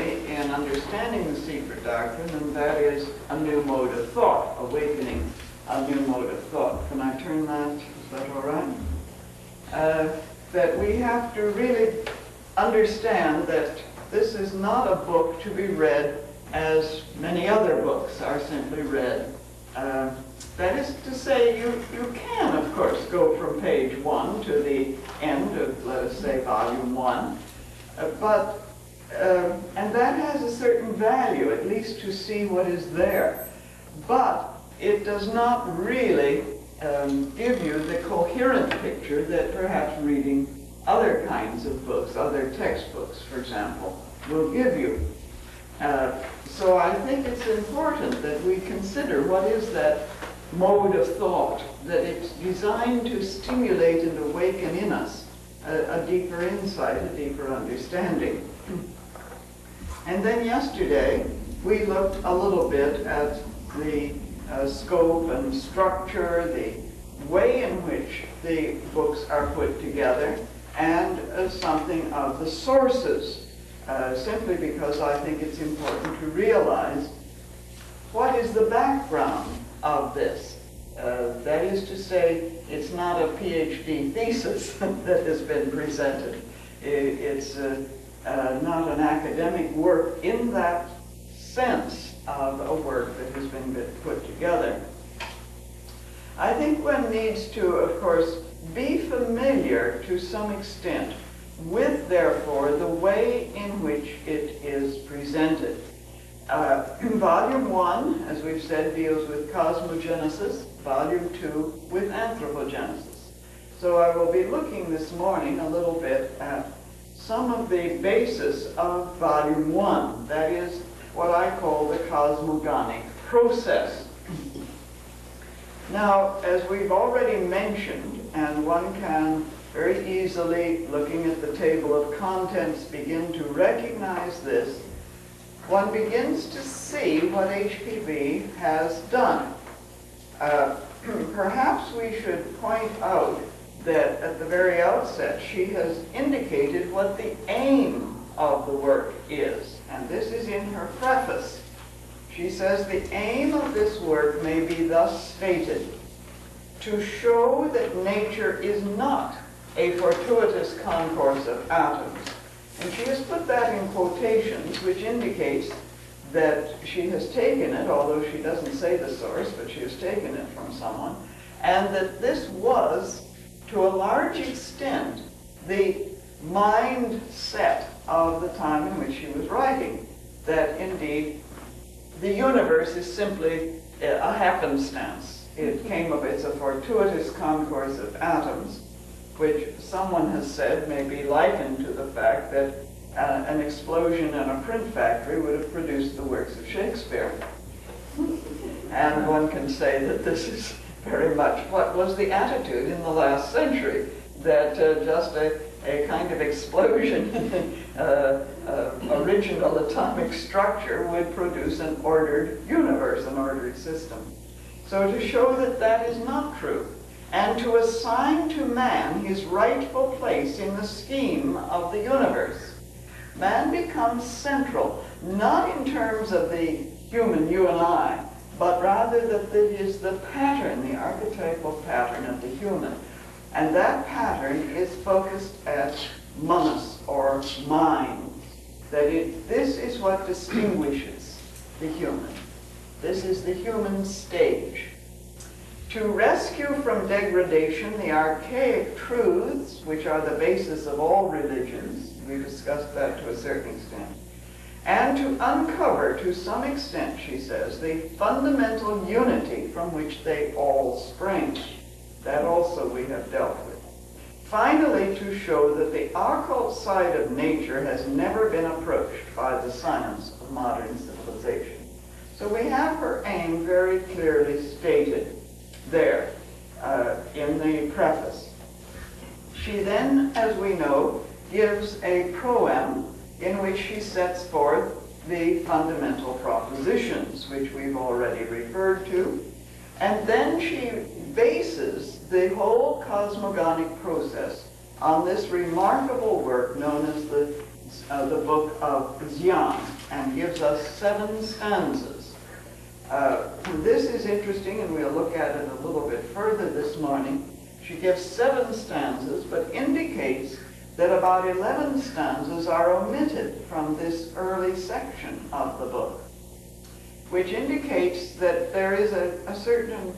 way in understanding the Secret Doctrine, and that is a new mode of thought, awakening a new mode of thought. Can I turn that? Is that all right? That we have to really understand that this is not a book to be read as many other books are simply read. That is to say, you can, of course, go from page 1 to the end of, let us say, volume 1, and that has a certain value, at least to see what is there. But it does not really give you the coherent picture that perhaps reading other kinds of books, other textbooks, for example, will give you. So I think it's important that we consider what is that mode of thought, that it's designed to stimulate and awaken in us a deeper insight, a deeper understanding. And then yesterday, we looked a little bit at the scope and structure, the way in which the books are put together, and something of the sources, simply because I think it's important to realize what is the background of this. That is to say, it's not a PhD thesis that has been presented. It's not an academic work in that sense of a work that has been put together. I think one needs to, of course, be familiar to some extent with, therefore, the way in which it is presented. Volume 1, as we've said, deals with cosmogenesis. Volume 2 with anthropogenesis. So I will be looking this morning a little bit at some of the basis of Volume 1. That is what I call the cosmogonic process. Now, as we've already mentioned, and one can very easily, looking at the table of contents, begin to recognize this, one begins to see what HPB has done. Perhaps we should point out that at the very outset she has indicated what the aim of the work is, and this is in her preface. She says the aim of this work may be thus stated: to show that nature is not a fortuitous concourse of atoms. And she has put that in quotations, which indicates that she has taken it, although she doesn't say the source, but she has taken it from someone, and that this was, to a large extent, the mindset of the time in which she was writing, that indeed the universe is simply a happenstance. It came of it's a fortuitous concourse of atoms, which someone has said may be likened to the fact that an explosion in a print factory would have produced the works of Shakespeare. And one can say that this is very much what was the attitude in the last century, that just a kind of explosion, original atomic structure would produce an ordered universe, an ordered system. So to show that that is not true, and to assign to man his rightful place in the scheme of the universe, man becomes central, not in terms of the human, you and I, but rather that it is the pattern, the archetypal pattern of the human. And that pattern is focused at manas, or mind. That this is what distinguishes the human. This is the human stage. To rescue from degradation the archaic truths, which are the basis of all religions, we discussed that to a certain extent, and to uncover, to some extent, she says, the fundamental unity from which they all spring. That also we have dealt with. Finally, to show that the occult side of nature has never been approached by the science of modern civilization. So we have her aim very clearly stated there in the preface. She then, as we know, gives a proem in which she sets forth the fundamental propositions, which we've already referred to, and then she bases the whole cosmogonic process on this remarkable work known as the Book of Xian. and gives us 7 stanzas. This is interesting, and we'll look at it a little bit further this morning. She gives 7 stanzas, but indicates that about 11 stanzas are omitted from this early section of the book, which indicates that there is a certain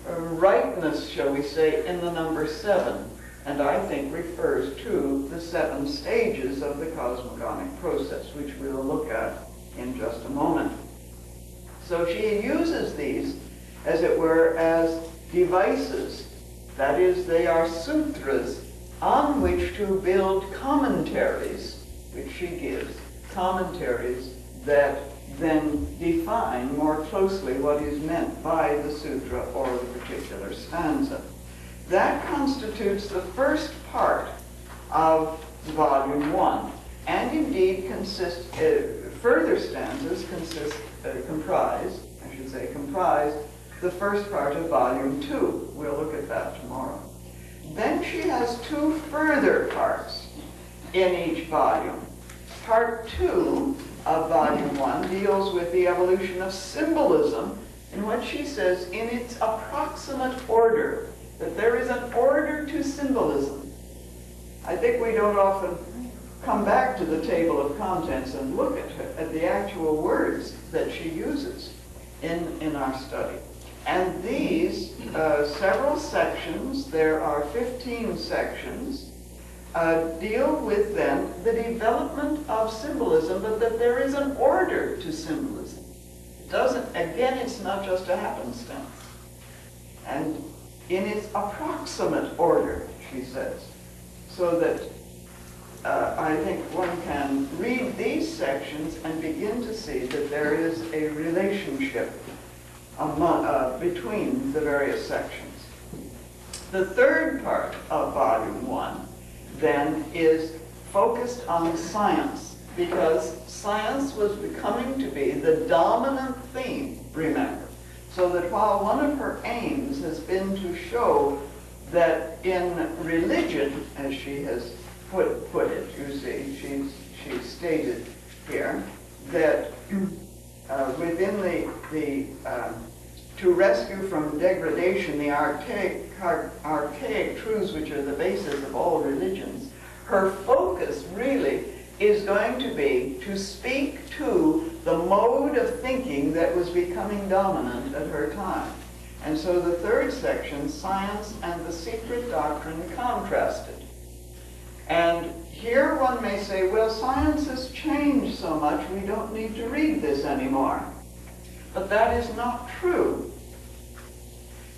rightness, shall we say, in the number 7, and I think refers to the 7 stages of the cosmogonic process, which we'll look at in just a moment. So she uses these, as it were, as devices. That is, they are sutras on which to build commentaries, which she gives, commentaries that then define more closely what is meant by the sutra or the particular stanza. That constitutes the first part of volume 1, and indeed further stanzas comprise the first part of volume 2. We'll look at that tomorrow. Then she has 2 further parts in each volume. Part 2 of volume 1 deals with the evolution of symbolism in what she says in its approximate order, that there is an order to symbolism. I think we don't often come back to the table of contents and look at the actual words that she uses in our study. And these several sections, there are 15 sections, deal with then the development of symbolism, but that there is an order to symbolism. Again, it's not just a happenstance. And in its approximate order, she says, so that I think one can read these sections and begin to see that there is a relationship between the various sections. The third part of volume 1 then is focused on science, because science was becoming to be the dominant theme, remember. So that while one of her aims has been to show that in religion, as she has put it, you see, she stated here, that within the to rescue from degradation the archaic truths which are the basis of all religions, her focus really is going to be to speak to the mode of thinking that was becoming dominant at her time. And so the third section, science and the secret doctrine contrasted. And here one may say, well, science has changed so much, we don't need to read this anymore. But that is not true.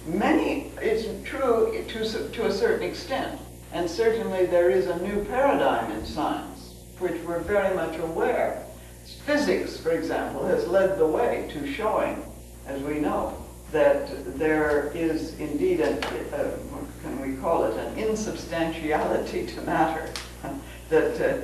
It's true to a certain extent, and certainly there is a new paradigm in science, which we're very much aware. Physics, for example, has led the way to showing, as we know, that there is indeed what can we call it, an insubstantiality to matter. That,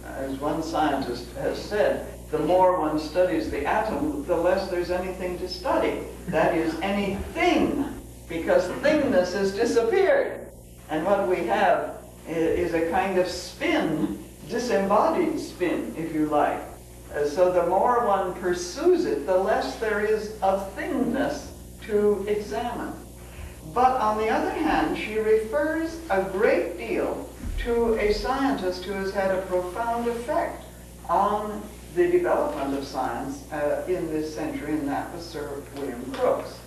as one scientist has said, the more one studies the atom, the less there's anything to study. That is, anything, because thingness has disappeared. And what we have is a kind of spin, disembodied spin, if you like. So the more one pursues it, the less there is of thingness to examine. But on the other hand, she refers a great deal to a scientist who has had a profound effect on the development of science in this century, and that was Sir William Crookes,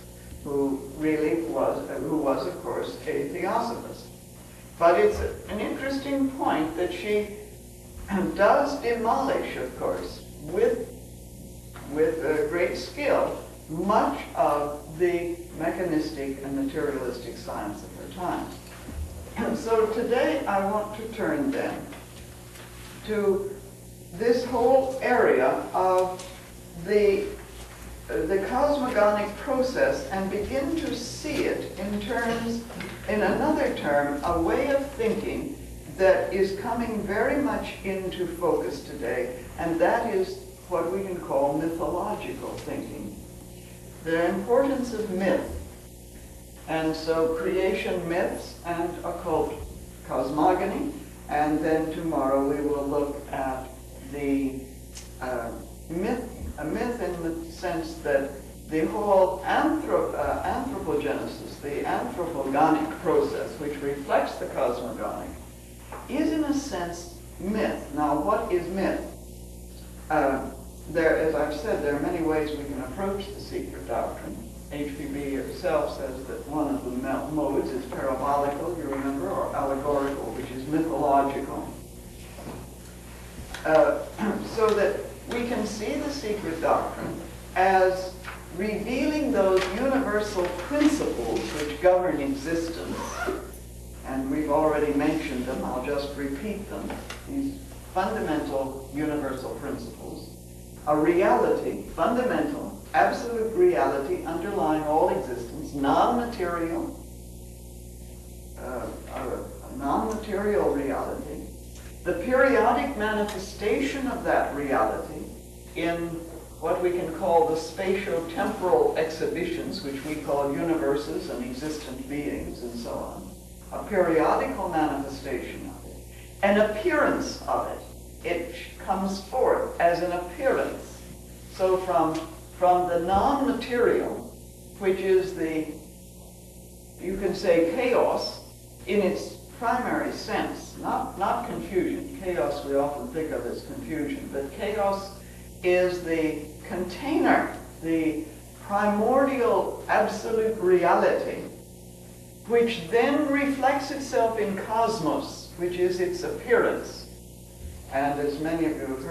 who was, of course, a theosophist. But it's an interesting point that she does demolish, of course, with great skill, much of the mechanistic and materialistic science of her time. And so today I want to turn then to this whole area of the cosmogonic process and begin to see it in another term, a way of thinking that is coming very much into focus today, and that is what we can call mythological thinking. The importance of myth. And so creation myths and occult cosmogony, and then tomorrow we will look at the that the whole anthropogenesis, the anthropogonic process, which reflects the cosmogonic, is in a sense myth. Now, what is myth? As I've said, there are many ways we can approach the secret doctrine. HPB herself says that one of the modes is parabolical, you remember, or allegorical, which is mythological. So that we can see the secret doctrine as revealing those universal principles which govern existence. And we've already mentioned them, I'll just repeat them. These fundamental universal principles. A reality, fundamental, absolute reality underlying all existence, non-material, a non-material reality. The periodic manifestation of that reality in what we can call the spatio-temporal exhibitions, which we call universes and existent beings and so on. A periodical manifestation of it. An appearance of it. It comes forth as an appearance. So from the non-material, which is you can say chaos in its primary sense, not confusion. Chaos we often think of as confusion, but chaos is the container, the primordial absolute reality, which then reflects itself in cosmos, which is its appearance. And as many of you have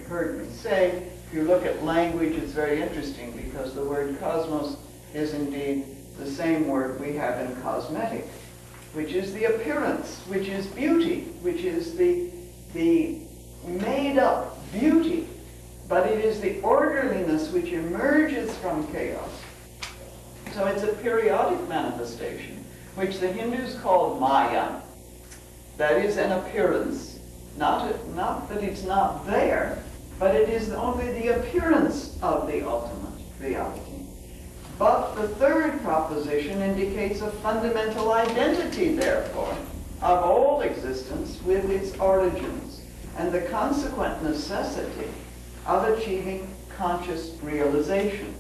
heard me say, if you look at language, it's very interesting because the word cosmos is indeed the same word we have in cosmetic, which is the appearance, which is beauty, which is the made-up beauty, but it is the orderliness which emerges from chaos. So it's a periodic manifestation, which the Hindus call Maya. That is an appearance. Not that it's not there, but it is only the appearance of the ultimate reality. But the third proposition indicates a fundamental identity, therefore, of all existence with its origins, and the consequent necessity of achieving conscious realization.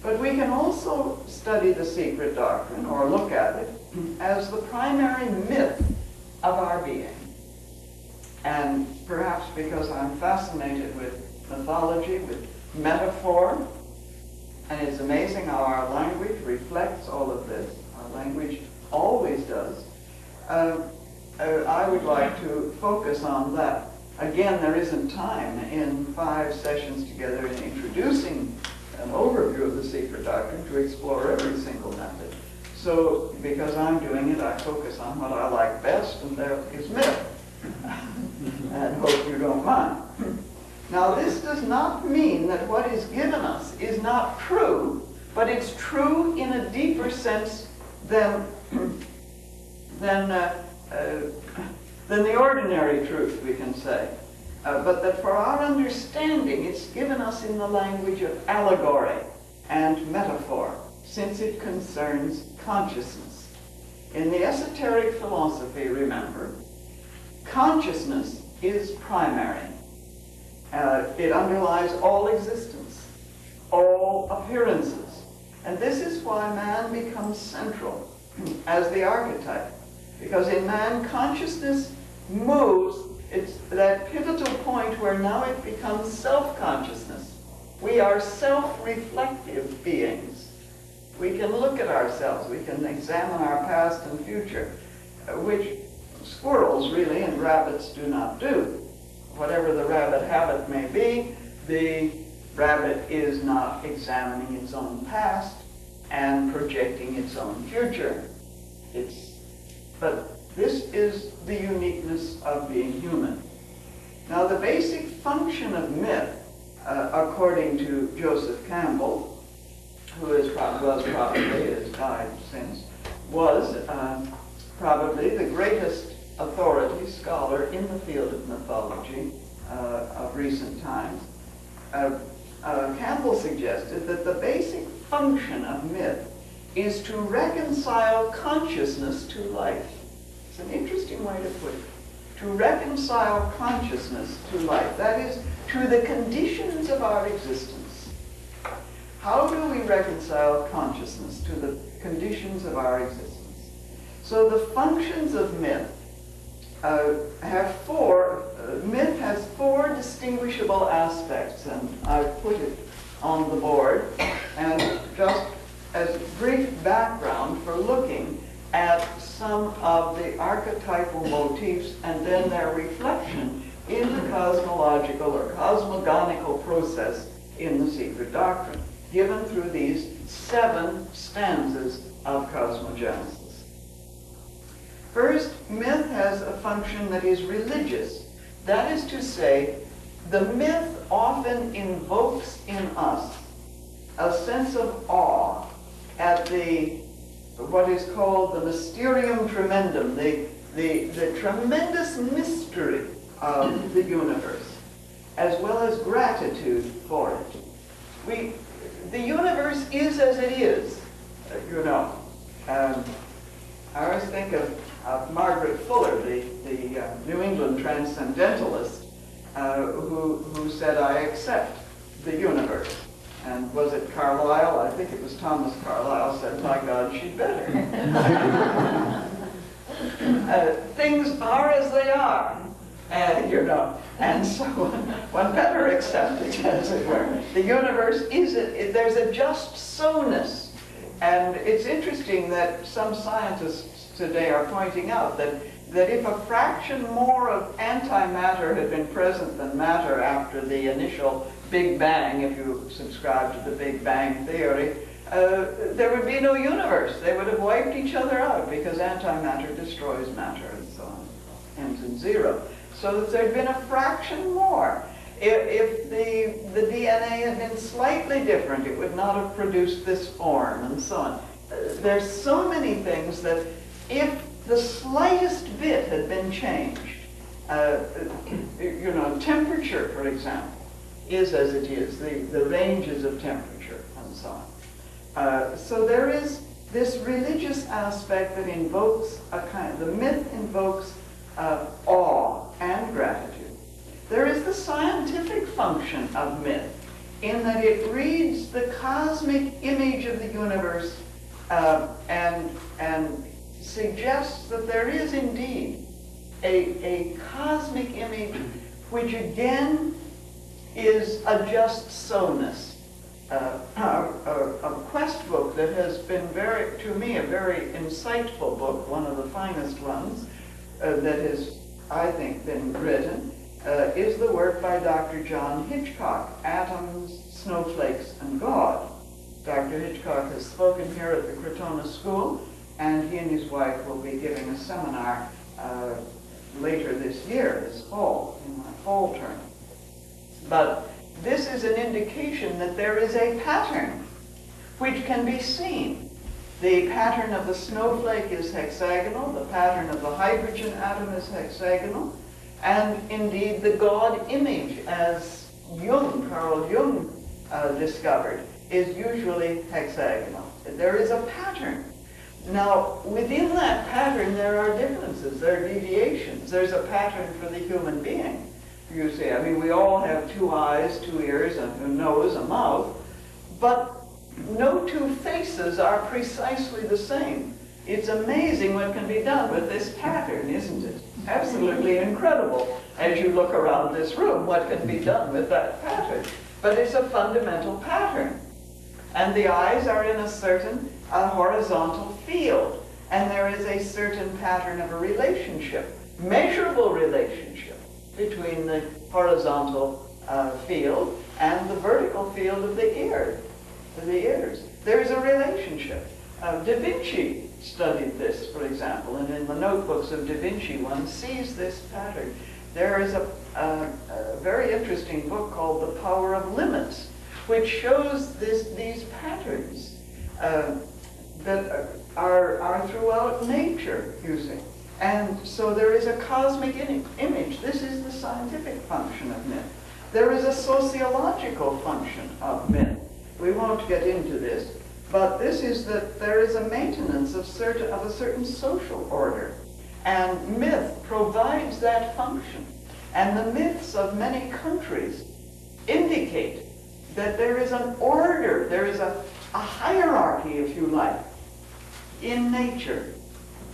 But we can also study the secret doctrine, or look at it, as the primary myth of our being. And perhaps because I'm fascinated with mythology, with metaphor, and it's amazing how our language reflects all of this. Our language always does. I would like to focus on that. Again, there isn't time in 5 sessions together in introducing an overview of the secret doctrine to explore every single method. So, because I'm doing it, I focus on what I like best, and there is myth. And hope you don't mind. Now, this does not mean that what is given us is not true, but it's true in a deeper sense than the ordinary truth, we can say. But that for our understanding, it's given us in the language of allegory and metaphor, since it concerns consciousness. In the esoteric philosophy, remember, consciousness is primary. It underlies all existence, all appearances. And this is why man becomes central as the archetype. Because in man, consciousness moves. It's that pivotal point where now it becomes self-consciousness. We are self-reflective beings. We can look at ourselves. We can examine our past and future, which squirrels, really, and rabbits do not do. Whatever the rabbit habit may be, the rabbit is not examining its own past and projecting its own future. But this is the uniqueness of being human. Now, the basic function of myth, according to Joseph Campbell, who was probably, has died since, was probably the greatest authority, scholar in the field of mythology of recent times. Campbell suggested that the basic function of myth is to reconcile consciousness to life. It's an interesting way to put it. To reconcile consciousness to life. That is, to the conditions of our existence. how do we reconcile consciousness to the conditions of our existence? So the functions of myth have four. Myth has four distinguishable aspects, and I've put it on the board. And just as brief background for looking at some of the archetypal motifs and then their reflection in the cosmological or cosmogonical process in the Secret Doctrine, given through these 7 stanzas of cosmogenesis. First, myth has a function that is religious. That is to say, the myth often invokes in us a sense of awe at what is called the mysterium tremendum, the tremendous mystery of the universe, as well as gratitude for it. The universe is as it is, you know. I always think of Margaret Fuller, the New England transcendentalist, who said, "I accept the universe." And was it Carlyle? I think it was Thomas Carlyle said, "My God, she'd better." Things are as they are, you know, and so one better accept it, as it were. The universe there's a just so-ness. And it's interesting that some scientists today are pointing out that if a fraction more of antimatter had been present than matter after the initial Big Bang, if you subscribe to the Big Bang theory, there would be no universe. They would have wiped each other out because antimatter destroys matter and so on, ends in zero. So that there'd been a fraction more. If the DNA had been slightly different, it would not have produced this form and so on. There's so many things that if the slightest bit had been changed, you know, temperature, for example, is as it is, the ranges of temperature and so on. So there is this religious aspect that invokes the myth invokes awe and gratitude. There is the scientific function of myth, in that it reads the cosmic image of the universe and suggests that there is indeed a cosmic image which again is a just so-ness. A quest book that has been to me, a very insightful book, one of the finest ones that has, I think, been written, is the work by Dr. John Hitchcock, Atoms, Snowflakes, and God. Dr. Hitchcock has spoken here at the Krotona School, and he and his wife will be giving a seminar later this year, this fall, in my fall term. But this is an indication that there is a pattern which can be seen. The pattern of the snowflake is hexagonal, the pattern of the hydrogen atom is hexagonal, and indeed the God image, as Carl Jung discovered, is usually hexagonal. There is a pattern. Now, within that pattern there are differences, there are deviations. There's a pattern for the human being, you see. I mean, we all have 2 eyes, 2 ears, a nose, a mouth, but no 2 faces are precisely the same. It's amazing what can be done with this pattern, isn't it? Absolutely incredible as you look around this room what can be done with that pattern. But it's a fundamental pattern. And the eyes are in a certain horizontal field. And there is a certain pattern of a relationship, measurable relationship, between the horizontal field and the vertical field of the ears. There is a relationship. Da Vinci studied this, for example, and in the notebooks of Da Vinci one sees this pattern. There is a very interesting book called The Power of Limits, which shows these patterns that are throughout nature, you see. And so there is a cosmic image. This is the scientific function of myth. There is a sociological function of myth. We won't get into this, but this is that there is a maintenance of a certain social order. And myth provides that function. And the myths of many countries indicate that there is an order, there is a hierarchy, if you like, in nature,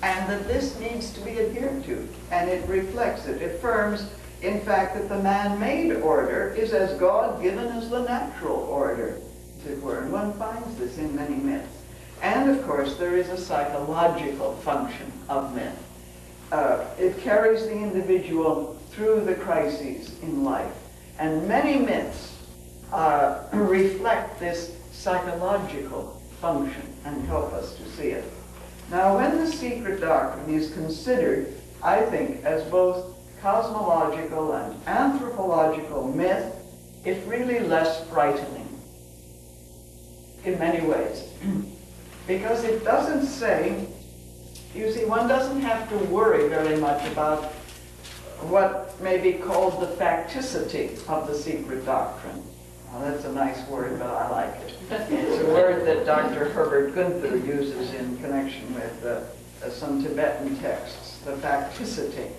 and that this needs to be adhered to, and it reflects it. It affirms, in fact, that the man-made order is as God-given as the natural order, as it were, and one finds this in many myths. And, of course, there is a psychological function of myth. It carries the individual through the crises in life, and many myths reflect this psychological function and help us to see it. Now, when the Secret Doctrine is considered, I think, as both cosmological and anthropological myth, it's really less frightening in many ways. Because it doesn't say, you see, one doesn't have to worry very much about what may be called the facticity of the Secret Doctrine. Well, that's a nice word, but I like it. It's a word that Dr. Herbert Gunther uses in connection with some Tibetan texts, the facticity.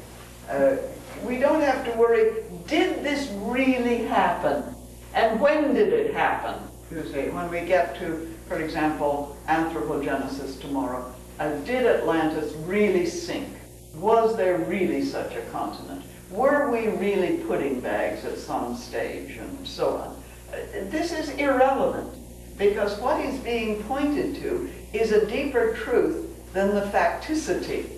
We don't have to worry, did this really happen? And when did it happen? You see, when we get to, for example, anthropogenesis tomorrow, did Atlantis really sink? Was there really such a continent? Were we really pudding bags at some stage, and so on? This is irrelevant, because what is being pointed to is a deeper truth than the facticity,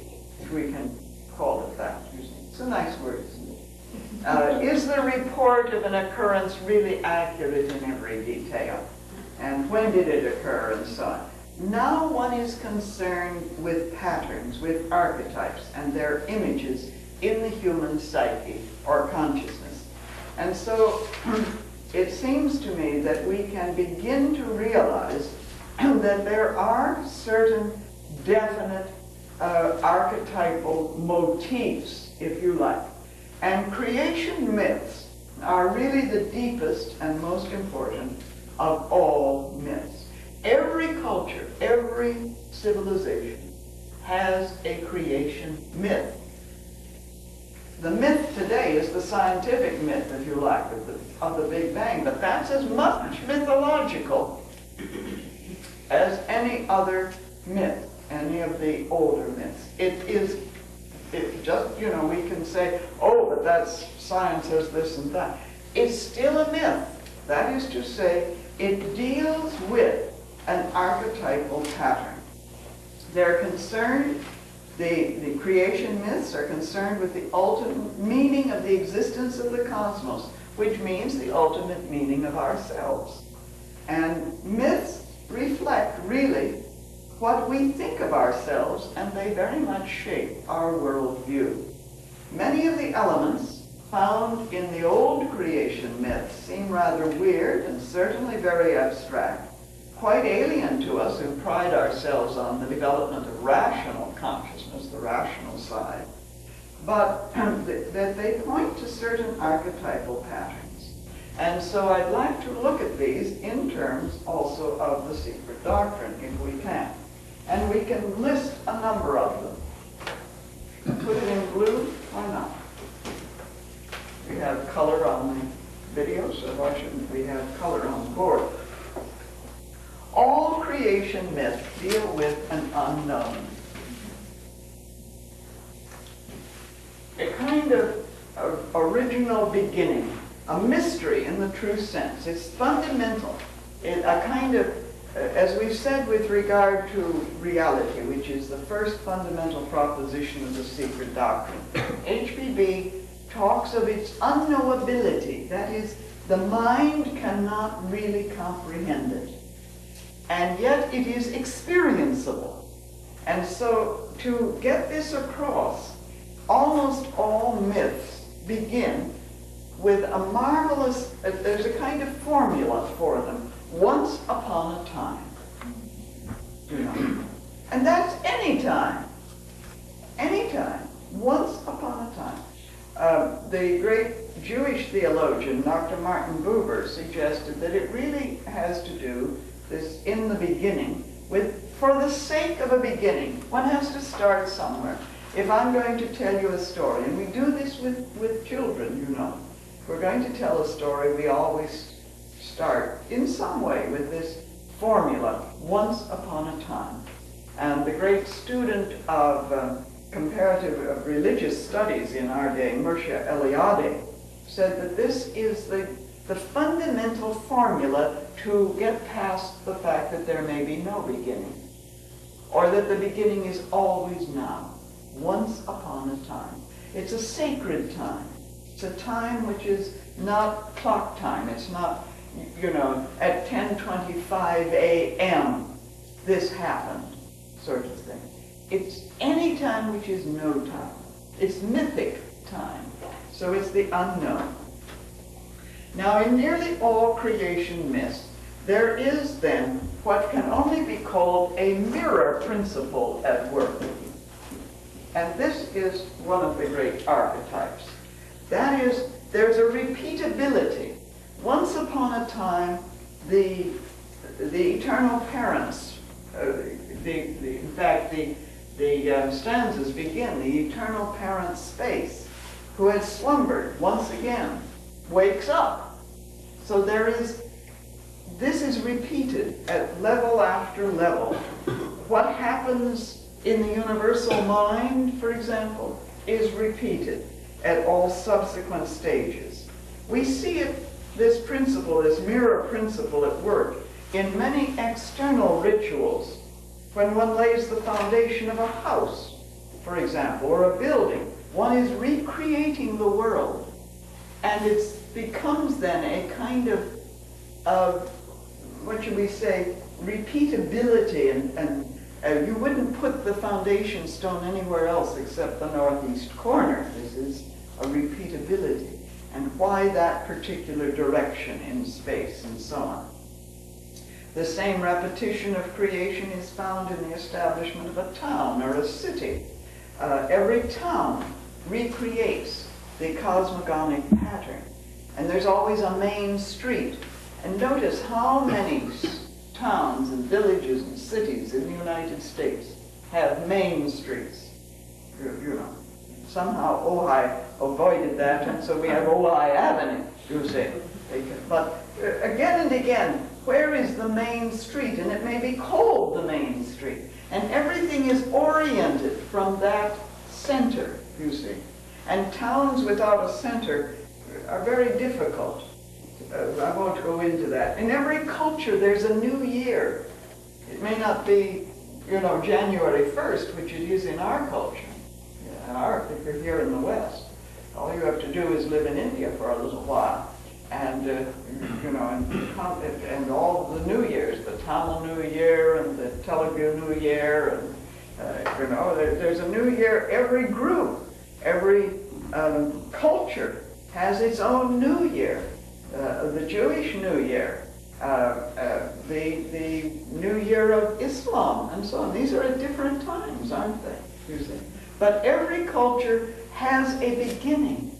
if we can call it that. It's a nice word, isn't it? Is the report of an occurrence really accurate in every detail? And when did it occur, and so on? Now one is concerned with patterns, with archetypes, and their images in the human psyche or consciousness. And so it seems to me that we can begin to realize that there are certain definite archetypal motifs, if you like. And creation myths are really the deepest and most important of all myths. Every culture, every civilization has a creation myth. The myth today is the scientific myth, if you like, of the Big Bang, but that's as much mythological as any other myth, any of the older myths. It just, you know, we can say, oh, but that's science says this and that. It's still a myth. That is to say, it deals with an archetypal pattern. They're concerned, the creation myths are concerned with the ultimate meaning of the existence of the cosmos, which means the ultimate meaning of ourselves. And myths reflect, really, what we think of ourselves, and they very much shape our worldview. Many of the elements found in the old creation myths seem rather weird and certainly very abstract, quite alien to us who pride ourselves on the development of rational consciousness, the rational side, but that they point to certain archetypal patterns. And so I'd like to look at these in terms also of the Secret Doctrine, if we can. And we can list a number of them. Put it in blue, why not? We have color on the video, so why shouldn't we have color on the board? All creation myths deal with an unknown. A kind of original beginning, a mystery in the true sense. It's fundamental. A kind of, as we've said with regard to reality, which is the first fundamental proposition of the Secret Doctrine, HBB talks of its unknowability. That is, the mind cannot really comprehend it. And yet it is experienceable. And so to get this across, almost all myths begin with a marvelous, there's a kind of formula for them, once upon a time. You know? And that's any time. Any time. Once upon a time. The great Jewish theologian, Dr. Martin Buber, suggested that it really has to do this in the beginning with, for the sake of a beginning, one has to start somewhere. If I'm going to tell you a story, and we do this with children, you know, if we're going to tell a story, we always start in some way with this formula, once upon a time. And the great student of comparative religious studies in our day, Mircea Eliade, said that this is the fundamental formula to get past the fact that there may be no beginning, or that the beginning is always now, once upon a time. It's a sacred time. It's a time which is not clock time. It's not, at 10:25 a.m. this happened, sort of thing. It's any time which is no time. It's mythic time. So it's the unknown. Now, in nearly all creation myths, there is then what can only be called a mirror principle at work. And this is one of the great archetypes. That is, there's a repeatability. Once upon a time, the eternal parents, in fact, the stanzas begin, the eternal parent space, who had slumbered once again, wakes up. So this is repeated at level after level. What happens in the universal mind, for example, is repeated at all subsequent stages. We see this principle, this mirror principle at work in many external rituals. When one lays the foundation of a house, for example, or a building, one is recreating the world. And it becomes then a kind of what should we say, repeatability, and you wouldn't put the foundation stone anywhere else except the northeast corner. This is a repeatability. And why that particular direction in space and so on. The same repetition of creation is found in the establishment of a town or a city. Every town recreates the cosmogonic pattern. And there's always a main street. And notice how many towns and villages and cities in the United States have main streets. Somehow Ojai avoided that, and so we have Ojai Avenue, you say. But again and again, where is the main street? And it may be called the main street. And everything is oriented from that center, you see. And towns without a center are very difficult. I won't go into that. In every culture, there's a new year. It may not be, January 1st, which it is in our culture. If you're here in the West, all you have to do is live in India for a little while. And, and all the New Years, the Tamil New Year and the Telugu New Year, and, there's a New Year. Every group, every culture has its own New Year. The Jewish New Year, the New Year of Islam, and so on. These are at different times, aren't they? You see? But every culture has a beginning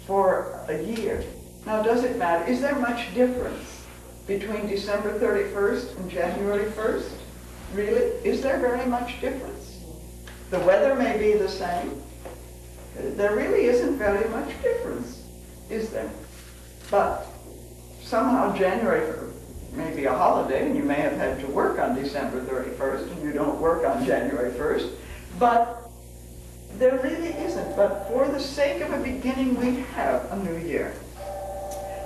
for a year. Now, does it matter? Is there much difference between December 31st and January 1st? Really? Is there very much difference? The weather may be the same. There really isn't very much difference, is there? But somehow January may be a holiday, and you may have had to work on December 31st, and you don't work on January 1st. But there really isn't. But for the sake of a beginning, we have a new year.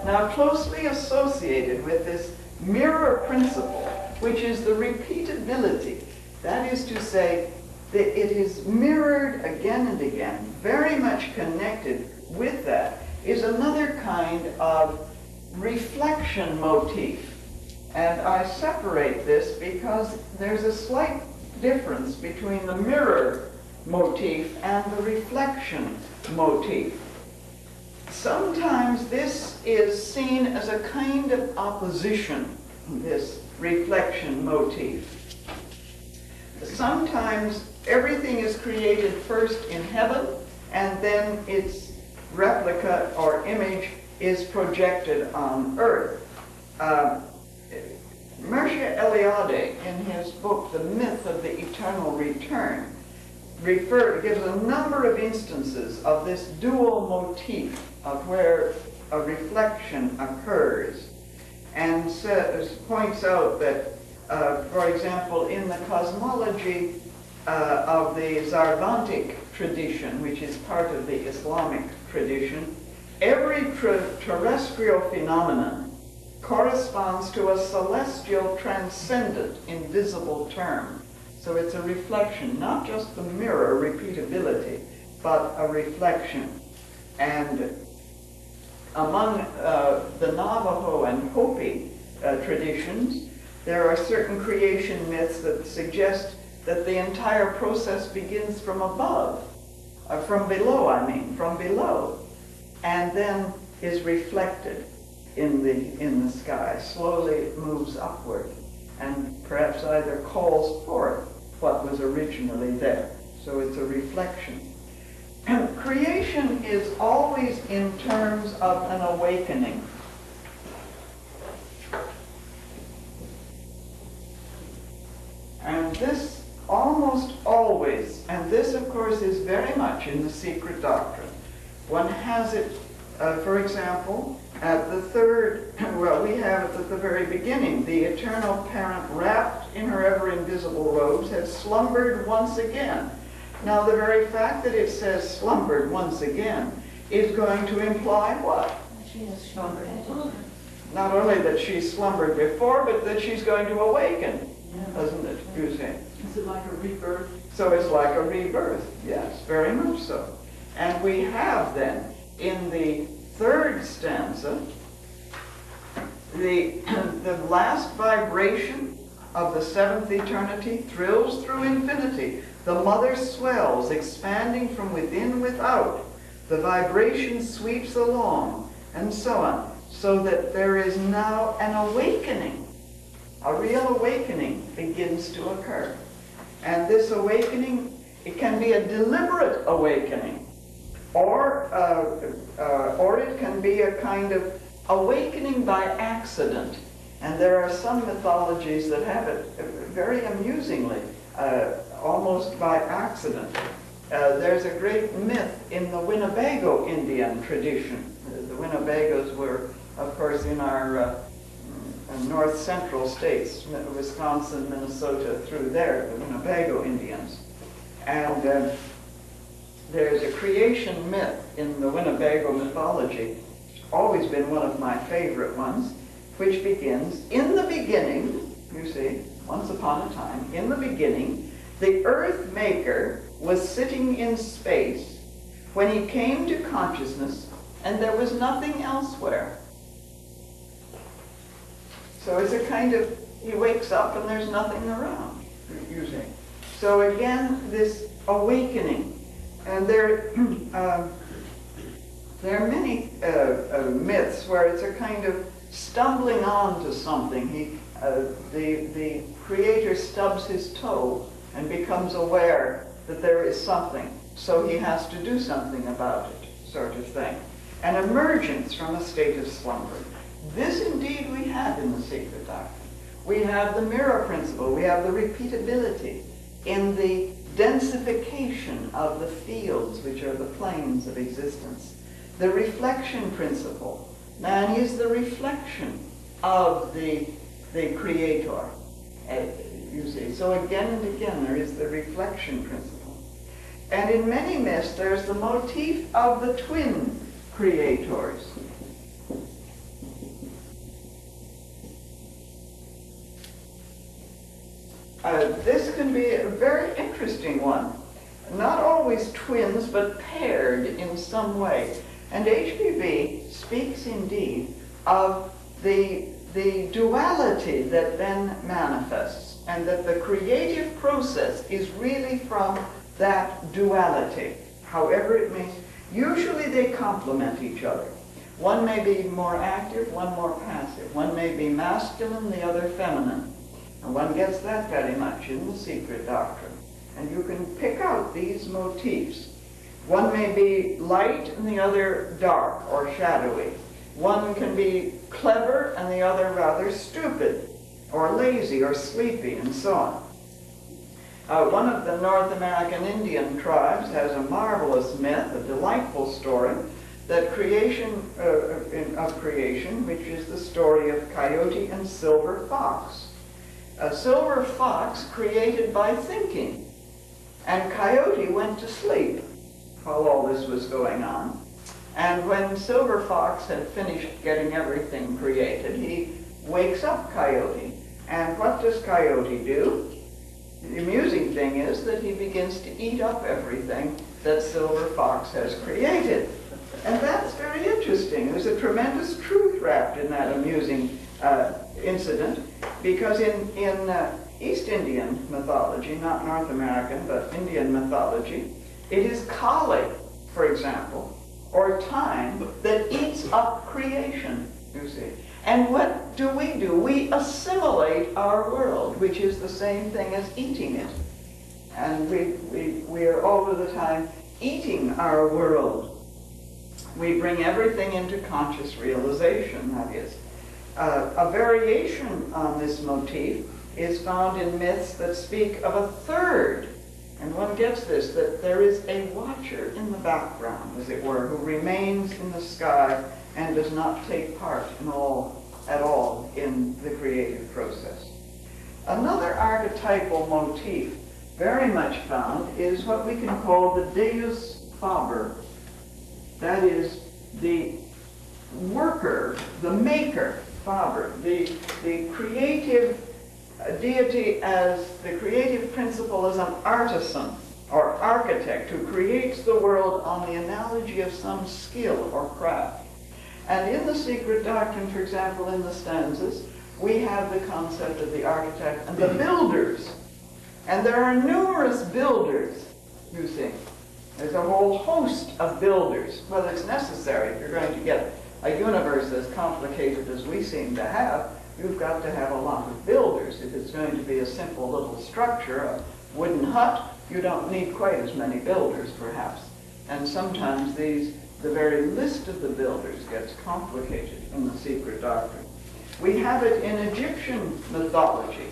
Now, closely associated with this mirror principle, which is the repeatability, that is to say, that it is mirrored again and again, very much connected with that, is another kind of reflection motif. And I separate this because there's a slight difference between the mirror motif and the reflection motif. Sometimes this is seen as a kind of opposition, this reflection motif. Sometimes everything is created first in heaven, and then its replica or image is projected on earth. Mircea Eliade, in his book, The Myth of the Eternal Return, gives a number of instances of this dual motif of where a reflection occurs. points out that, for example, in the cosmology of the Zarvantic tradition, which is part of the Islamic tradition, every terrestrial phenomenon corresponds to a celestial, transcendent, invisible term. So it's a reflection, not just the mirror repeatability, but a reflection. And among the Navajo and Hopi traditions, there are certain creation myths that suggest that the entire process begins from above, from below, and then is reflected in the sky, slowly moves upward, and perhaps either calls forth what was originally there. So it's a reflection. And creation is always in terms of an awakening. And this almost always, and this of course is very much in the Secret Doctrine. One has it, for example, at the third, well, we have it at the very beginning. The eternal parent, wrapped in her ever invisible robes, has slumbered once again. Now, the very fact that it says slumbered once again is going to imply what? She has slumbered. Not only that she slumbered before, but that she's going to awaken, doesn't it, you say? Is it like a rebirth? So it's like a rebirth, yes, very much so. And we have then, in the third stanza, the last vibration of the seventh eternity thrills through infinity. The mother swells, expanding from within without. The vibration sweeps along, and so on. So that there is now an awakening. A real awakening begins to occur. And this awakening, it can be a deliberate awakening, or it can be a kind of awakening by accident. And there are some mythologies that have it very amusingly, almost by accident. There's a great myth in the Winnebago Indian tradition. The Winnebagos were, of course, in our north central states, Wisconsin, Minnesota, through there, the Winnebago Indians. And there's a creation myth in the Winnebago mythology, always been one of my favorite ones, which begins, in the beginning, you see, once upon a time, in the beginning, the earth maker was sitting in space when he came to consciousness, and there was nothing elsewhere. So it's a kind of, he wakes up and there's nothing around, you see. So again, this awakening. And there are many myths where it's a kind of stumbling on to something. The creator stubs his toe and becomes aware that there is something, so he has to do something about it, sort of thing. An emergence from a state of slumber. This indeed we have in the Secret Doctrine. We have the mirror principle, we have the repeatability in the densification of the fields, which are the planes of existence. The reflection principle. Man is the reflection of the Creator. You see, so again and again there is the reflection principle. And in many myths there's the motif of the twin creators. This can be a very interesting one. Not always twins, but paired in some way. And HPV speaks indeed of the duality that then manifests, and that the creative process is really from that duality, however it may. Usually they complement each other. One may be more active, one more passive. One may be masculine, the other feminine. And one gets that very much in the Secret Doctrine. And you can pick out these motifs. One may be light and the other dark or shadowy. One can be clever and the other rather stupid or lazy or sleepy, and so on. One of the North American Indian tribes has a marvelous myth, a delightful story, that of creation, which is the story of Coyote and Silver Fox. A silver fox created by thinking, and Coyote went to sleep while all this was going on. And when Silver Fox had finished getting everything created, he wakes up Coyote. And what does Coyote do? The amusing thing is that he begins to eat up everything that Silver Fox has created. And that's very interesting. There's a tremendous truth wrapped in that amusing incident, because in East Indian mythology, not North American, but Indian mythology, it is Kali, for example, or time, that eats up creation, you see. And what do? We assimilate our world, which is the same thing as eating it. And we are all of the time eating our world. We bring everything into conscious realization, that is. A variation on this motif is found in myths that speak of a third, and one gets this, that there is a watcher in the background, as it were, who remains in the sky and does not take part at all in the creative process. Another archetypal motif very much found is what we can call the Deus Faber. That is the worker, the maker, Faber, the creative deity as the creative principle as an artisan or architect who creates the world on the analogy of some skill or craft. And in the Secret Doctrine, for example, in the stanzas, we have the concept of the architect and the builders. And there are numerous builders, you see. There's a whole host of builders. Well, it's necessary if you're going to get a universe as complicated as we seem to have. You've got to have a lot of builders. If it's going to be a simple little structure, a wooden hut, you don't need quite as many builders, perhaps. And sometimes the very list of the builders gets complicated in the Secret Doctrine. We have it in Egyptian mythology,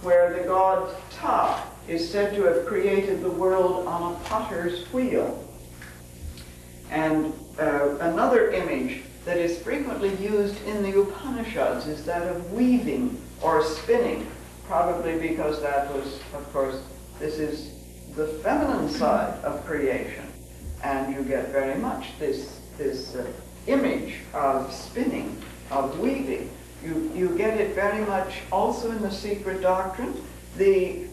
where the god Ptah is said to have created the world on a potter's wheel. And another image that is frequently used in the Upanishads is that of weaving or spinning, probably because that was, of course, this is the feminine side of creation. And you get very much this image of spinning, of weaving. You get it very much also in the Secret Doctrine. The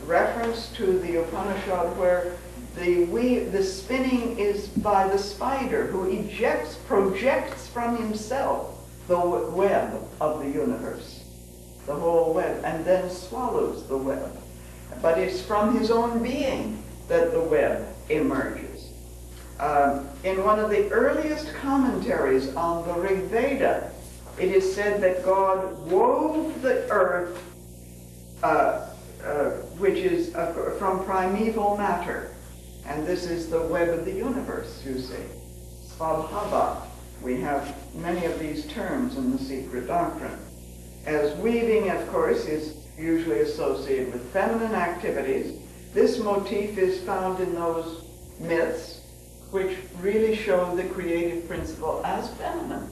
reference to the Upanishad where the spinning is by the spider who projects from himself the web of the universe, the whole web, and then swallows the web. But it's from his own being that the web emerges. In one of the earliest commentaries on the Rig Veda, it is said that God wove the earth, which is from primeval matter. And this is the web of the universe, you see. Svabhava. We have many of these terms in the Secret Doctrine. As weaving, of course, is usually associated with feminine activities, this motif is found in those myths which really show the creative principle as feminine,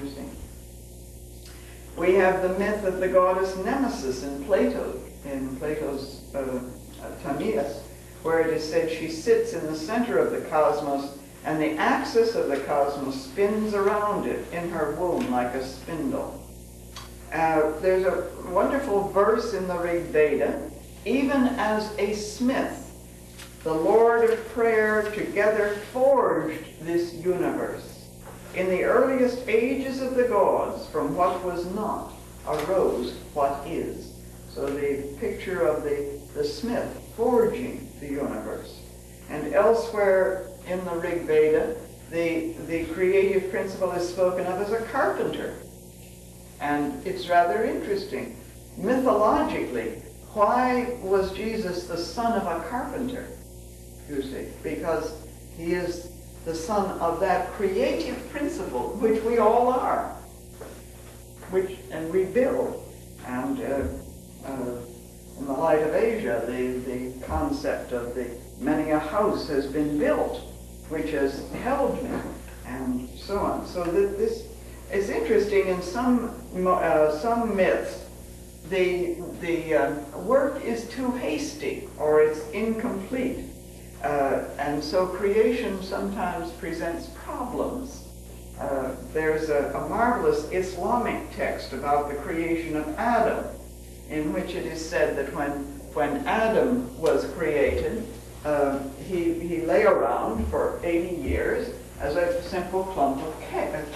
you see. We have the myth of the goddess Nemesis in Plato's Timaeus, where it is said she sits in the center of the cosmos, and the axis of the cosmos spins around it in her womb like a spindle. There's a wonderful verse in the Rig Veda, even as a smith, the Lord of prayer together forged this universe. In the earliest ages of the gods, from what was not, arose what is. So the picture of the smith forging the universe. And elsewhere in the Rig Veda, the creative principle is spoken of as a carpenter. And it's rather interesting. Mythologically, why was Jesus the son of a carpenter? You see, because he is the son of that creative principle, which we all are, and we build. And in the light of Asia, the concept of many a house has been built which has held me, and so on. So that this is interesting. In some myths, the work is too hasty or it's incomplete, and so creation sometimes presents problems. There's a marvelous Islamic text about the creation of Adam, in which it is said that when Adam was created, he lay around for 80 years as a simple clump of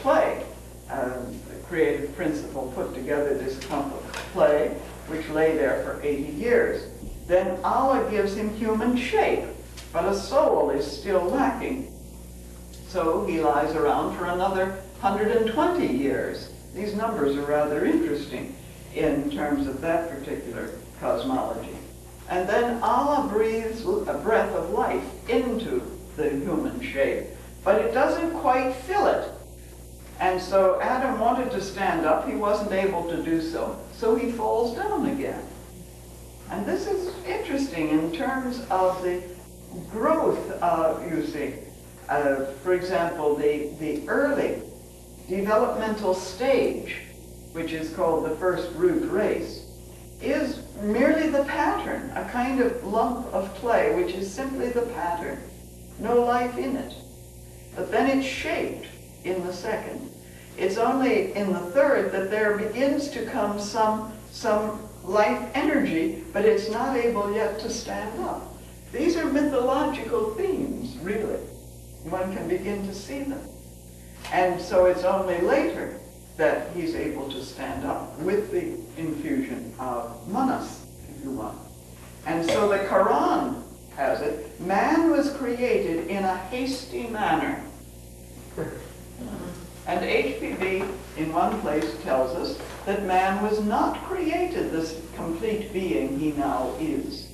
clay. The creative principle put together this clump of clay, which lay there for 80 years. Then Allah gives him human shape, but a soul is still lacking. So he lies around for another 120 years. These numbers are rather interesting in terms of that particular cosmology. And then Allah breathes a breath of life into the human shape, but it doesn't quite fill it. And so Adam wanted to stand up. He wasn't able to do so, so he falls down again. And this is interesting in terms of the growth, you see. For example, the early developmental stage, which is called the first root race, is merely the pattern, a kind of lump of clay, which is simply the pattern, no life in it. But then it's shaped in the second. It's only in the third that there begins to come some life energy, but it's not able yet to stand up. These are mythological themes, really. One can begin to see them. And so it's only later that he's able to stand up with the infusion of manas, if you want. And so the Quran has it, man was created in a hasty manner. And HPB in one place tells us that man was not created this complete being he now is.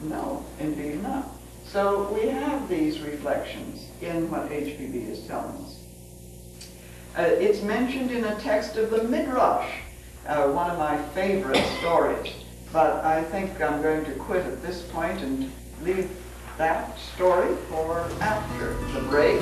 No, indeed not. So we have these reflections in what HPB is telling us. It's mentioned in a text of the Midrash, one of my favorite stories. But I think I'm going to quit at this point and leave that story for after the break.